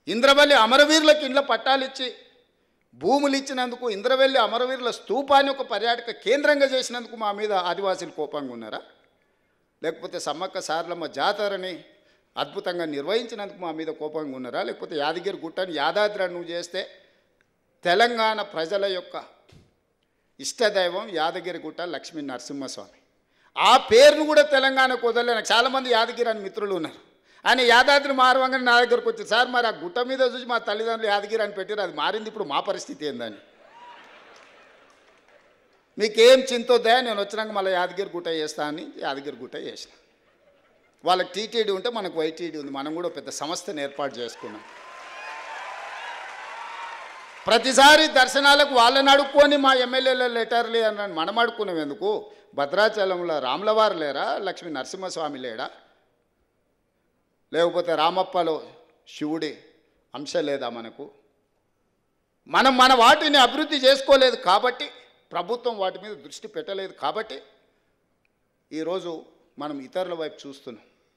ఇంద్రవల్లి అమరవీరులకు ఇండ్ల పట్టాలు ఇచ్చి భూములు ఇచ్చినందుకు ఇంద్రవల్లి అమరవీరుల స్తూపాన్ని ఒక పర్యాటక కేంద్రంగా చేసినందుకు మా మీద ఆదివాసీలు కోపంగా ఉన్నారా? లేకపోతే సమ్మక్క సారలమ్మ జాతరని అద్భుతంగా నిర్వహించినందుకు మా మీద కోపంగా ఉన్నారా? లేకపోతే యాదగిరి గుట్టని యాదాద్రి నువ్వు చేస్తే తెలంగాణ ప్రజల యొక్క ఇష్టదైవం యాదగిరి గుట్ట లక్ష్మీ నరసింహస్వామి, ఆ పేరును కూడా తెలంగాణకు వదలలేను. చాలామంది యాదగిరి అని మిత్రులు ఉన్నారు. ఆయన యాదాద్రి మారవంగానే నా దగ్గరకు వచ్చి, సార్ మరి ఆ గుట్ట మీద చూసి మా తల్లిదండ్రులు యాదగిరి అని పెట్టారు, అది మారింది, ఇప్పుడు మా పరిస్థితి ఏందని. మీకేం చింతొద్దా, నేను వచ్చినాక మళ్ళీ యాదగిరి గుట్ట చేస్తా అని యాదగిరి గుట్ట చేసిన. వాళ్ళకి టీటీడీ ఉంటే మనకు వైటీడీ ఉంది, మనం కూడా పెద్ద సంస్థను ఏర్పాటు చేసుకున్నాం. ప్రతిసారి దర్శనాలకు వాళ్ళని అడుక్కొని మా ఎమ్మెల్యేల లెటర్లే అని మనం అడుక్కున్నాం ఎందుకు? భద్రాచలంలో రాములవారు లేరా? లక్ష్మీ నరసింహస్వామి లేడా? లేకపోతే రామప్పలో శివుడి అంశ లేదా మనకు? మనం మన వాటిని అభివృద్ధి చేసుకోలేదు కాబట్టి, ప్రభుత్వం వాటి మీద దృష్టి పెట్టలేదు కాబట్టి ఈరోజు మనం ఇతరుల వైపు చూస్తున్నాం.